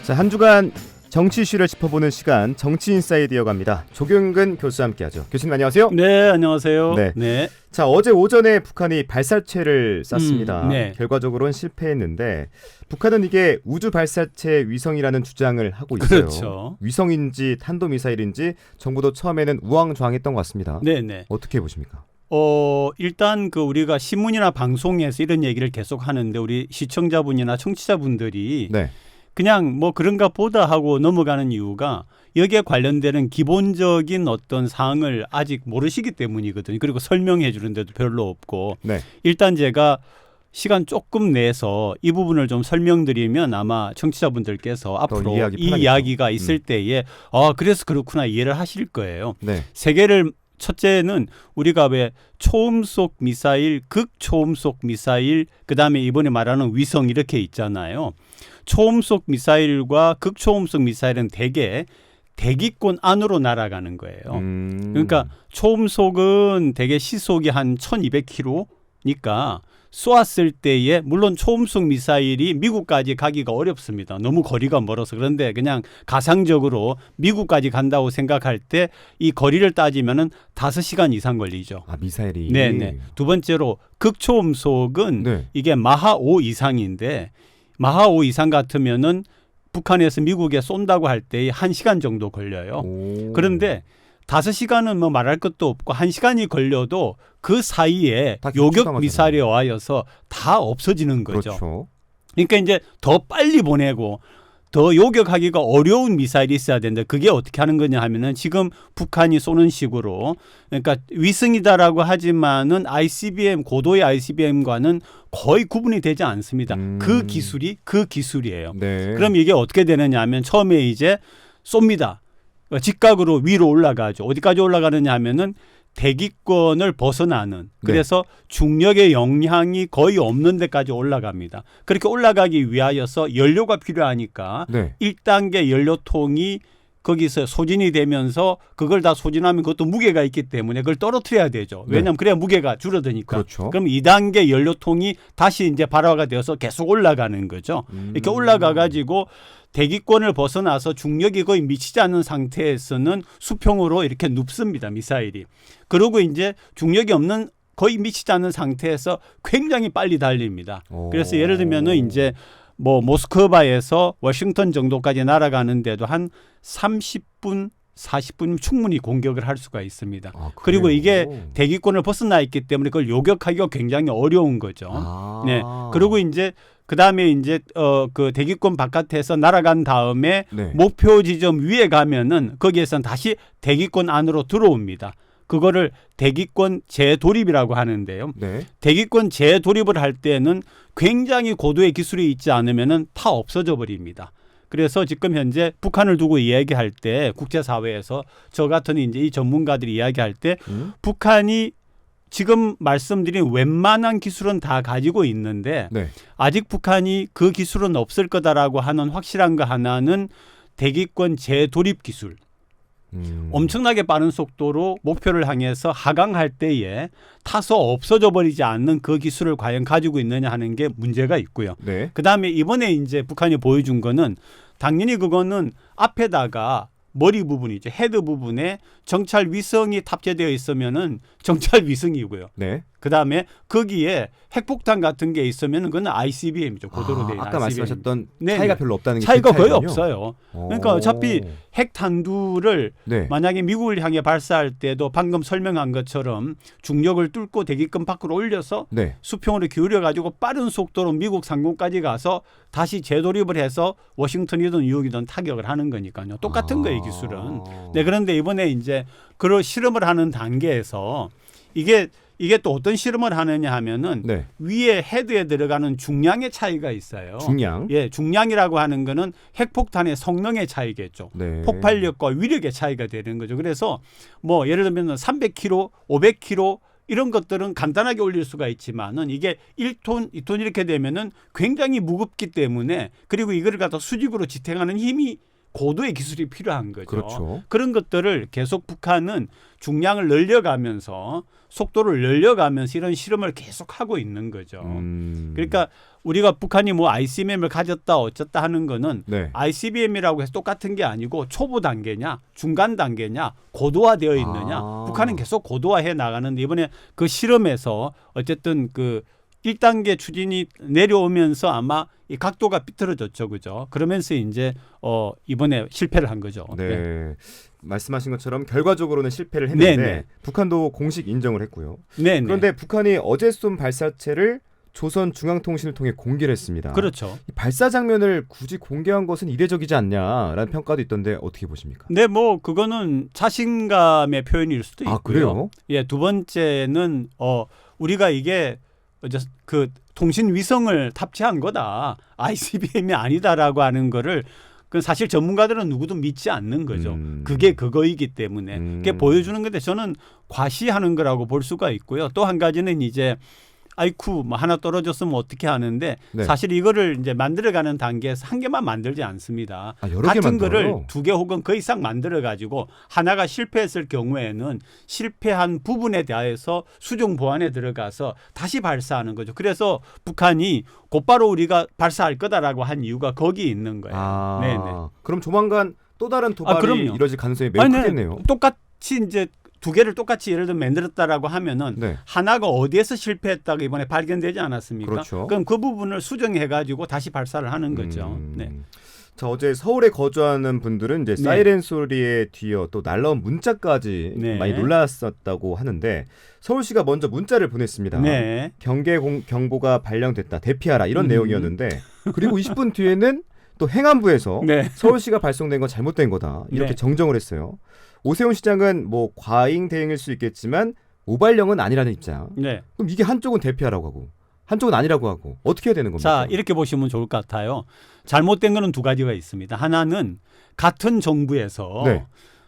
자, 한 주간 정치 이슈를 짚어보는 시간 정치인사이드 이어갑니다. 조경근 교수와 함께하죠. 교수님 안녕하세요. 네, 안녕하세요. 네. 자, 어제 오전에 북한이 발사체를 쐈습니다. 네. 결과적으로는 실패했는데 북한은 이게 우주 발사체 위성이라는 주장을 하고 있어요. 그렇죠. 위성인지 탄도미사일인지 정부도 처음에는 우왕좌왕했던 것 같습니다. 네. 어떻게 보십니까? 일단 우리가 신문이나 방송에서 이런 얘기를 계속 하는데 우리 시청자분이나 청취자분들이 네. 그냥 뭐 그런가 보다 하고 넘어가는 이유가 여기에 관련되는 기본적인 어떤 사항을 아직 모르시기 때문이거든요. 그리고 설명해 주는 데도 별로 없고 네. 일단 제가 시간 조금 내서 이 부분을 좀 설명드리면 아마 청취자분들께서 앞으로 이 이야기가 있을 때에 그래서 그렇구나 이해를 하실 거예요. 네. 세계를 첫째는 우리가 왜 초음속 미사일, 극초음속 미사일, 그다음에 이번에 말하는 위성 이렇게 있잖아요. 초음속 미사일과 극초음속 미사일은 대개 대기권 안으로 날아가는 거예요. 그러니까 초음속은 대개 시속이 한 1200km니까 쏘았을 때에 물론 초음속 미사일이 미국까지 가기가 어렵습니다. 너무 거리가 멀어서. 그런데 그냥 가상적으로 미국까지 간다고 생각할 때 이 거리를 따지면은 5시간 이상 걸리죠. 미사일이. 네. 두 번째로 극초음속은 네. 이게 마하 5 이상인데 마하 5 이상 같으면은 북한에서 미국에 쏜다고 할 때 1시간 정도 걸려요. 그런데 5시간은 뭐 말할 것도 없고 1시간이 걸려도 그 사이에 요격 미사일이 와서 다 없어지는 거죠. 그렇죠. 그러니까 이제 더 빨리 보내고 더 요격하기가 어려운 미사일이 있어야 되는데 그게 어떻게 하는 거냐 하면은 지금 북한이 쏘는 식으로 그러니까 위성이다라고 하지만은 ICBM 고도의 ICBM과는 거의 구분이 되지 않습니다. 그 기술이에요. 네. 그럼 이게 어떻게 되느냐 하면 처음에 이제 쏩니다. 직각으로 위로 올라가죠. 어디까지 올라가느냐 하면은 대기권을 벗어나는 그래서 중력의 영향이 거의 없는 데까지 올라갑니다. 그렇게 올라가기 위하여서 연료가 필요하니까 1단계 연료통이 거기서 소진이 되면서 그걸 다 소진하면 그것도 무게가 있기 때문에 그걸 떨어뜨려야 되죠. 왜냐하면 그래야 무게가 줄어드니까. 그렇죠. 그럼 2단계 연료통이 다시 이제 발화가 되어서 계속 올라가는 거죠. 이렇게 올라가 가지고 대기권을 벗어나서 중력이 거의 미치지 않는 상태에서는 수평으로 이렇게 눕습니다. 미사일이. 그리고 이제 중력이 없는 거의 미치지 않는 상태에서 굉장히 빨리 달립니다. 그래서 예를 들면은 이제 뭐 모스크바에서 워싱턴 정도까지 날아가는데도 한 30분 40분 충분히 공격을 할 수가 있습니다. 그리고 이게 대기권을 벗어나 있기 때문에 그걸 요격하기가 굉장히 어려운 거죠. 네. 그리고 이제 그다음에 이제 그 대기권 바깥에서 날아간 다음에 목표 지점 위에 가면은 거기에선 다시 대기권 안으로 들어옵니다. 그거를 대기권 재도립이라고 하는데요. 대기권 재도립을 할 때는 굉장히 고도의 기술이 있지 않으면은 다 없어져 버립니다. 그래서 지금 현재 북한을 두고 이야기할 때 국제사회에서 저 같은 이제 이 전문가들이 이야기할 때 북한이 지금 말씀드린 웬만한 기술은 다 가지고 있는데 아직 북한이 그 기술은 없을 거다라고 하는 확실한 거 하나는 대기권 재도립 기술. 엄청나게 빠른 속도로 목표를 향해서 하강할 때에 타서 없어져 버리지 않는 그 기술을 과연 가지고 있느냐 하는 게 문제가 있고요. 그다음에 이번에 이제 북한이 보여준 거는 당연히 그거는 앞에다가 머리 부분이죠. 헤드 부분에 정찰 위성이 탑재되어 있으면은 정찰 위성이고요. 그다음에 거기에 핵폭탄 같은 게 있으면 그건 ICBM이죠. 고도로 된 아까 ICBM. 말씀하셨던 차이가 별로 없다는 게 차이가 거의 없어요. 그러니까 어차피 핵탄두를 만약에 미국을 향해 발사할 때도 방금 설명한 것처럼 중력을 뚫고 대기권 밖으로 올려서 수평으로 기울여 가지고 빠른 속도로 미국 상공까지 가서 다시 재도립을 해서 워싱턴이든 뉴욕이든 타격을 하는 거니까요. 똑같은 거예요, 기술은. 그런데 이번에 이제 그런 실험을 하는 단계에서 이게 또 어떤 실험을 하느냐 하면은 위에 헤드에 들어가는 중량의 차이가 있어요. 중량이라고 하는 거는 핵폭탄의 성능의 차이겠죠. 폭발력과 위력의 차이가 되는 거죠. 그래서 뭐 예를 들면 300kg, 500kg 이런 것들은 간단하게 올릴 수가 있지만은 이게 1톤, 2톤 이렇게 되면은 굉장히 무겁기 때문에 그리고 이거를 갖다 수직으로 지탱하는 힘이 고도의 기술이 필요한 거죠. 그렇죠. 그런 것들을 계속 북한은 중량을 늘려가면서 속도를 늘려가면서 이런 실험을 계속 하고 있는 거죠. 그러니까 우리가 북한이 뭐 ICBM을 가졌다 어쨌다 하는 거는 네. ICBM이라고 해서 똑같은 게 아니고 초보 단계냐 중간 단계냐 고도화되어 있느냐 북한은 계속 고도화해 나가는데 이번에 그 실험에서 어쨌든 그 1단계 추진이 내려오면서 아마 이 각도가 삐뚤어졌죠. 그죠? 그러면서 이제 이번에 실패를 한 거죠. 네. 말씀하신 것처럼 결과적으로는 실패를 했는데 네네. 북한도 공식 인정을 했고요. 네. 그런데 북한이 어제 쏜 발사체를 조선중앙통신을 통해 공개를 했습니다. 그렇죠. 이 발사 장면을 굳이 공개한 것은 이례적이지 않냐라는 평가도 있던데 어떻게 보십니까? 네, 뭐 그거는 자신감의 표현일 수도 있고요. 아, 그래요? 예, 두 번째는 우리가 이게 그 통신 위성을 탑재한 거다. ICBM이 아니다라고 하는 거를 그 사실 전문가들은 누구도 믿지 않는 거죠. 그게 그거이기 때문에 그게 보여주는 건데 저는 과시하는 거라고 볼 수가 있고요. 또 한 가지는 이제 아이쿠 뭐 하나 떨어졌으면 어떻게 하는데 네. 사실 이거를 이제 만들어가는 단계에서 한 개만 만들지 않습니다. 아, 여러 개 같은 만들어요? 거를 두 개 혹은 그 이상 만들어 가지고 하나가 실패했을 경우에는 실패한 부분에 대해서 수정 보완에 들어가서 다시 발사하는 거죠. 그래서 북한이 곧바로 우리가 발사할 거다라고 한 이유가 거기 있는 거예요. 아, 네네. 그럼 조만간 또 다른 도발이 그럼요. 이뤄질 가능성이 매우 아니, 크겠네요. 똑같이 이제 두 개를 똑같이 예를 들어 만들었다라고 하면은 네. 하나가 어디에서 실패했다가 이번에 발견되지 않았습니까? 그렇죠. 그럼 그 부분을 수정해 가지고 다시 발사를 하는 거죠. 네. 자, 어제 서울에 거주하는 분들은 이제 네. 사이렌 소리에 뒤어 또 날라온 문자까지 네. 많이 놀랐었다고 하는데 서울시가 먼저 문자를 보냈습니다. 네. 경보가 발령됐다. 대피하라 이런 내용이었는데 그리고 20분 뒤에는 또 행안부에서 네. 서울시가 발송된 건 잘못된 거다. 이렇게 네. 정정을 했어요. 오세훈 시장은 뭐 과잉 대응일 수 있겠지만 오발령은 아니라는 입장. 네. 그럼 이게 한쪽은 대피하라고 하고 한쪽은 아니라고 하고 어떻게 해야 되는 겁니까? 자, 이렇게 보시면 좋을 것 같아요. 잘못된 거는 두 가지가 있습니다. 하나는 같은 정부에서 네.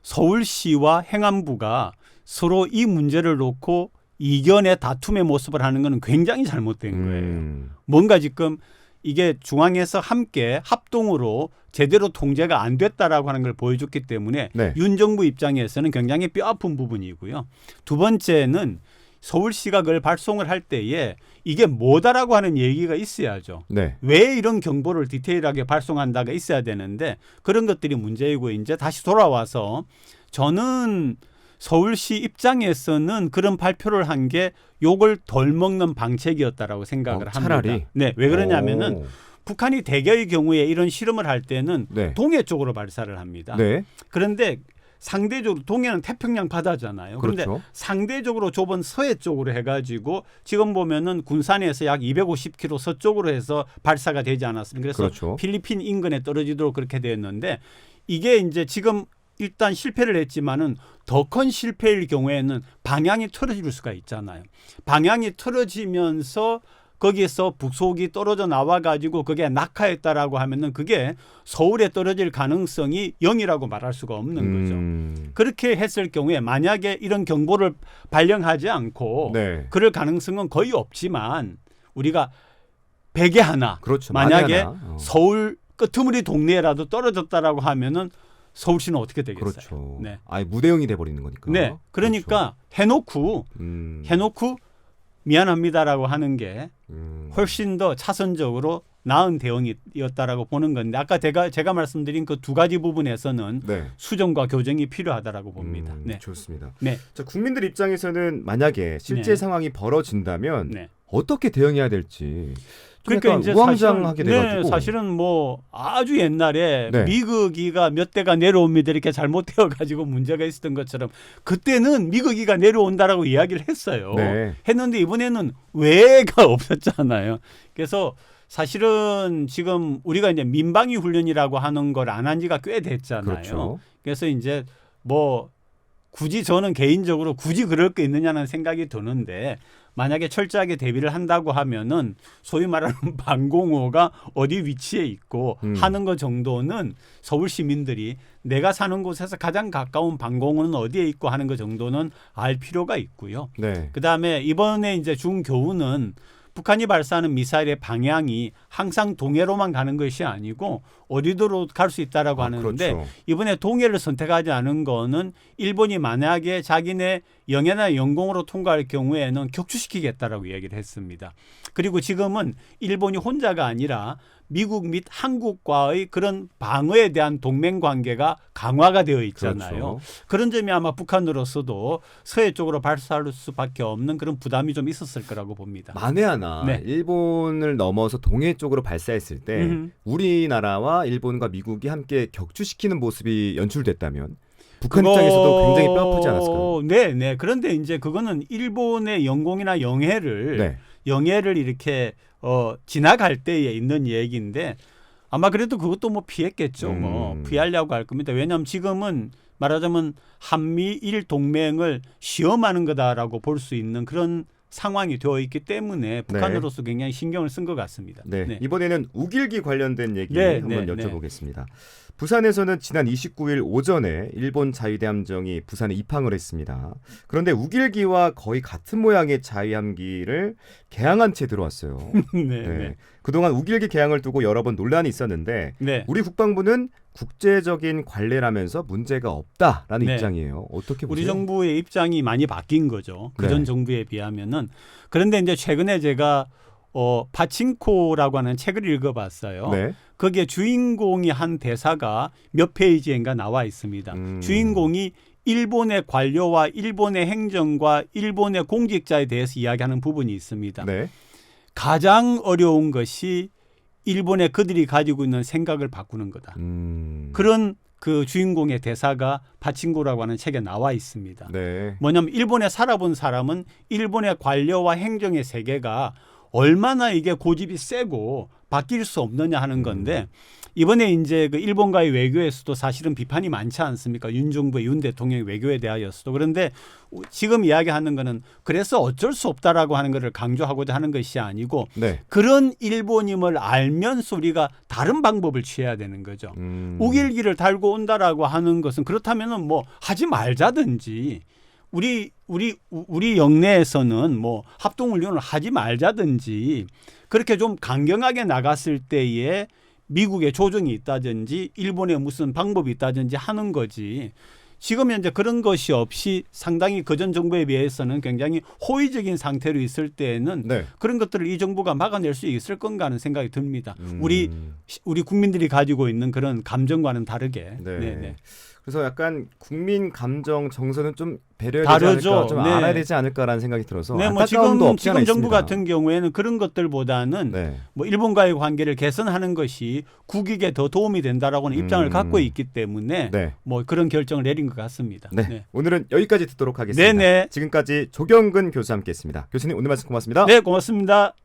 서울시와 행안부가 서로 이 문제를 놓고 이견의 다툼의 모습을 하는 것은 굉장히 잘못된 거예요. 뭔가 지금 이게 중앙에서 함께 합동으로 제대로 통제가 안 됐다라고 하는 걸 보여줬기 때문에 네. 윤 정부 입장에서는 굉장히 뼈아픈 부분이고요. 두 번째는 서울시가 그걸 발송을 할 때에 이게 뭐다라고 하는 얘기가 있어야죠. 네. 왜 이런 경보를 디테일하게 발송한다가 있어야 되는데 그런 것들이 문제이고 이제 다시 돌아와서 저는 서울시 입장에서는 그런 발표를 한 게 욕을 덜 먹는 방책이었다라고 생각을 차라리? 합니다. 네, 왜 그러냐면은 북한이 대개의 경우에 이런 실험을 할 때는 네. 동해 쪽으로 발사를 합니다. 네. 그런데 상대적으로 동해는 태평양 바다잖아요. 그런데 그렇죠. 상대적으로 좁은 서해 쪽으로 해가지고 지금 보면은 군산에서 약 250km 서쪽으로 해서 발사가 되지 않았습니까? 그래서 그렇죠. 필리핀 인근에 떨어지도록 그렇게 되었는데 이게 이제 지금 일단 실패를 했지만은 더 큰 실패일 경우에는 방향이 틀어질 수가 있잖아요. 방향이 틀어지면서 거기에서 북속이 떨어져 나와 가지고 그게 낙하했다라고 하면은 그게 서울에 떨어질 가능성이 0이라고 말할 수가 없는 거죠. 그렇게 했을 경우에 만약에 이런 경보를 발령하지 않고 네. 그럴 가능성은 거의 없지만 우리가 백에 하나 그렇죠. 만약에 만에 하나. 서울 끄트머리 동네라도 떨어졌다라고 하면은 서울시는 어떻게 되겠어요? 그렇죠. 네. 아예 무대응이 돼 버리는 거니까. 네. 그러니까 해놓고 미안합니다라고 하는 게 훨씬 더 차선적으로 나은 대응이었다라고 보는 건데 아까 제가 말씀드린 그 두 가지 부분에서는 네. 수정과 교정이 필요하다라고 봅니다. 네. 좋습니다. 네. 자, 국민들 입장에서는 만약에 실제 네. 상황이 벌어진다면 네. 어떻게 대응해야 될지 좀 그러니까 약간 이제 우왕좌왕하게 사실은, 돼가지고 네, 사실은 뭐 아주 옛날에 네. 미국이가 몇 대가 내려옵니다 이렇게 잘못되어 가지고 문제가 있었던 것처럼 그때는 미국이가 내려온다라고 이야기를 했어요. 네. 했는데 이번에는 왜가 없었잖아요. 그래서 사실은 지금 우리가 이제 민방위 훈련이라고 하는 걸 안 한 지가 꽤 됐잖아요. 그렇죠. 그래서 이제 뭐 굳이 저는 개인적으로 굳이 그럴 게 있느냐는 생각이 드는데 만약에 철저하게 대비를 한다고 하면은 소위 말하는 방공호가 어디 위치에 있고 하는 것 정도는 서울 시민들이 내가 사는 곳에서 가장 가까운 방공호는 어디에 있고 하는 것 정도는 알 필요가 있고요. 네. 그다음에 이번에 이제 준 교훈은 북한이 발사하는 미사일의 방향이 항상 동해로만 가는 것이 아니고 어디로 갈 수 있다라고 하는데 그렇죠. 이번에 동해를 선택하지 않은 거는 일본이 만약에 자기네 영해나 영공으로 통과할 경우에는 격추시키겠다라고 얘기를 했습니다. 그리고 지금은 일본이 혼자가 아니라 미국 및 한국과의 그런 방어에 대한 동맹 관계가 강화가 되어 있잖아요. 그렇죠. 그런 점이 아마 북한으로서도 서해 쪽으로 발사할 수밖에 없는 그런 부담이 좀 있었을 거라고 봅니다. 만에 하나 네. 일본을 넘어서 동해 쪽으로 발사했을 때 음흠. 우리나라와 일본과 미국이 함께 격추시키는 모습이 연출됐다면 북한 입장에서도 굉장히 뼈 아프지 않았을까요? 네, 네. 그런데 이제 그거는 일본의 영공이나 영해를 네. 이렇게 지나갈 때에 있는 얘기인데 아마 그래도 그것도 뭐 피했겠죠. 뭐 피하려고 할 겁니다. 왜냐하면 지금은 말하자면 한미일 동맹을 시험하는 거다라고 볼 수 있는 그런 상황이 되어 있기 때문에 북한으로서 굉장히 신경을 쓴 것 같습니다. 네. 네. 이번에는 우길기 관련된 얘기 네, 한번 네, 여쭤보겠습니다. 부산에서는 지난 29일 오전에 일본 자위대함정이 부산에 입항을 했습니다. 그런데 우길기와 거의 같은 모양의 자위함기를 개항한 채 들어왔어요. 네, 네. 네. 그동안 우길기 개항을 두고 여러 번 논란이 있었는데 네. 우리 국방부는 국제적인 관례라면서 문제가 없다라는 네. 입장이에요. 어떻게 보세요? 우리 정부의 입장이 많이 바뀐 거죠. 그전 네. 정부에 비하면은. 그런데 이제 최근에 제가 파친코라고 하는 책을 읽어봤어요. 네. 거기에 주인공이 한 대사가 몇 페이지인가 나와 있습니다. 주인공이 일본의 관료와 일본의 행정과 일본의 공직자에 대해서 이야기하는 부분이 있습니다. 네. 가장 어려운 것이 일본의 그들이 가지고 있는 생각을 바꾸는 거다. 그런 그 주인공의 대사가 파친코라고 하는 책에 나와 있습니다. 네. 뭐냐면 일본에 살아본 사람은 일본의 관료와 행정의 세계가 얼마나 이게 고집이 세고 바뀔 수 없느냐 하는 건데 이번에 이제 그 일본과의 외교에서도 사실은 비판이 많지 않습니까? 윤 정부의 윤 대통령의 외교에 대하여서도. 그런데 지금 이야기하는 거는 그래서 어쩔 수 없다라고 하는 것을 강조하고자 하는 것이 아니고 네. 그런 일본임을 알면서 우리가 다른 방법을 취해야 되는 거죠. 우길기를 달고 온다라고 하는 것은 그렇다면은 뭐 하지 말자든지 우리 영내에서는 뭐 합동훈련을 하지 말자든지 그렇게 좀 강경하게 나갔을 때에 미국의 조정이 있다든지 일본의 무슨 방법이 있다든지 하는 거지. 지금 현재 그런 것이 없이 상당히 그전 정부에 비해서는 굉장히 호의적인 상태로 있을 때에는 네. 그런 것들을 이 정부가 막아낼 수 있을 건가 하는 생각이 듭니다. 우리 국민들이 가지고 있는 그런 감정과는 다르게. 네. 네, 네. 그래서 약간 국민 감정 정서는 좀 배려해야 되지 다르죠. 않을까, 좀 네. 알아야 되지 않을까라는 생각이 들어서 네, 뭐 안타까움도 없지 않아 지금 정부 있습니다. 같은 경우에는 그런 것들보다는 네. 뭐 일본과의 관계를 개선하는 것이 국익에 더 도움이 된다라고는 입장을 갖고 있기 때문에 네. 뭐 그런 결정을 내린 것 같습니다. 네. 오늘은 여기까지 듣도록 하겠습니다. 네네. 지금까지 조경근 교수와 함께했습니다. 교수님 오늘 말씀 고맙습니다. 네, 고맙습니다.